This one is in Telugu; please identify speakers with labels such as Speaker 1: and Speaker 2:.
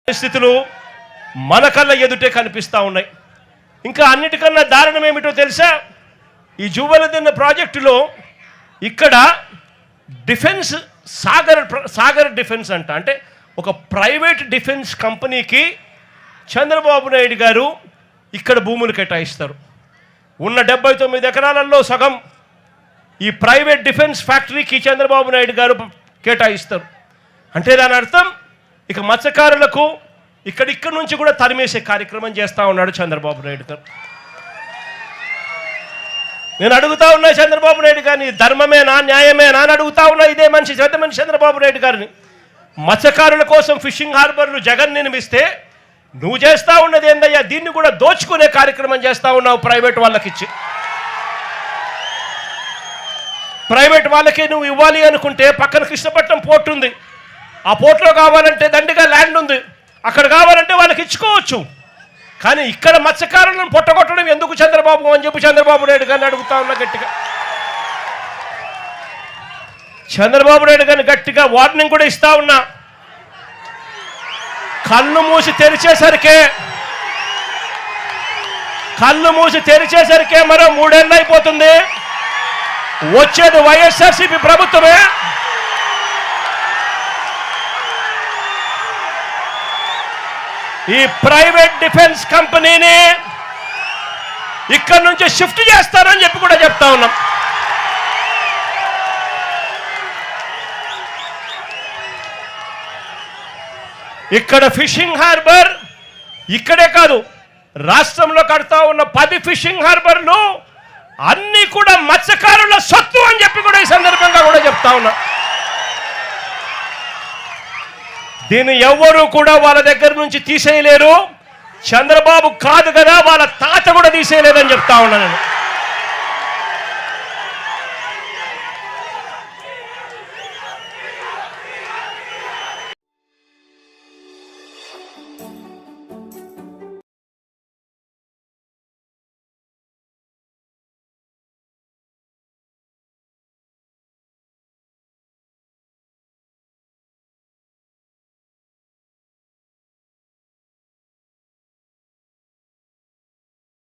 Speaker 1: పరిస్థితులు మన కళ్ళ ఎదుటే కనిపిస్తూ ఉన్నాయి. ఇంకా అన్నిటికన్నా దారుణం ఏమిటో తెలుసా? ఈ జువ్వలదిన్న ప్రాజెక్టులో ఇక్కడ డిఫెన్స్ సాగర్ డిఫెన్స్ అంటే ఒక ప్రైవేట్ డిఫెన్స్ కంపెనీకి చంద్రబాబు నాయుడు గారు ఇక్కడ భూములు కేటాయిస్తారు. ఉన్న 79 ఎకరాలలో సగం ఈ ప్రైవేట్ డిఫెన్స్ ఫ్యాక్టరీకి చంద్రబాబు నాయుడు గారు కేటాయిస్తారు. అంటే దాని అర్థం ఇక మత్స్యకారులకు ఇక్కడి నుంచి కూడా తరిమేసే కార్యక్రమం చేస్తూ ఉన్నాడు చంద్రబాబు నాయుడు గారు. నేను అడుగుతా ఉన్నా చంద్రబాబు నాయుడు గారిని, ధర్మమేనా న్యాయమేనా అని అడుగుతా ఉన్నా. ఇదే మనిషి చంద్రబాబు నాయుడు గారిని మత్స్యకారుల కోసం ఫిషింగ్ హార్బర్లు జగన్ నిర్మిస్తే నువ్వు చేస్తూ ఉన్నది ఏందయ్యా? దీన్ని కూడా దోచుకునే కార్యక్రమం చేస్తూ ఉన్నావు ప్రైవేట్ వాళ్ళకిచ్చి. ప్రైవేట్ వాళ్ళకి నువ్వు ఇవ్వాలి అనుకుంటే పక్కన కృష్ణపట్నం పోర్ట్ ఉంది, ఆ పోర్ట్లో కావాలంటే దండిగా ల్యాండ్ ఉంది, అక్కడ కావాలంటే వాళ్ళకి ఇచ్చుకోవచ్చు. కానీ ఇక్కడ మత్స్యకారులను పొట్టగొట్టడం ఎందుకు చంద్రబాబు అని చెప్పి చంద్రబాబు నాయుడు గారిని అడుగుతా ఉన్నా గట్టిగా. చంద్రబాబు నాయుడు గారిని గట్టిగా వార్నింగ్ కూడా ఇస్తా ఉన్నా. కళ్ళు మూసి తెరిచేసరికే మరో 3 ఏళ్ళు అయిపోతుంది. వచ్చేది వైఎస్ఆర్సీపీ ప్రభుత్వమే. ఈ ప్రైవేట్ డిఫెన్స్ కంపెనీని ఇక్కడ నుంచి షిఫ్ట్ చేస్తారని చెప్పి కూడా చెప్తా ఉన్నాం. ఇక్కడ ఫిషింగ్ హార్బర్ ఇక్కడే కాదు, రాష్ట్రంలో కడతా ఉన్న 10 ఫిషింగ్ హార్బర్లు అన్నీ కూడా మత్స్యకారుల సొత్తు అని చెప్పి కూడా ఈ సందర్భంగా కూడా చెప్తా ఉన్నా. దీన్ని ఎవ్వరూ కూడా వాళ్ళ దగ్గర నుంచి తీసేయలేరు. చంద్రబాబు కాదు కదా, వాళ్ళ తాత కూడా తీసేయలేదని చెప్తా ఉన్నా నేను.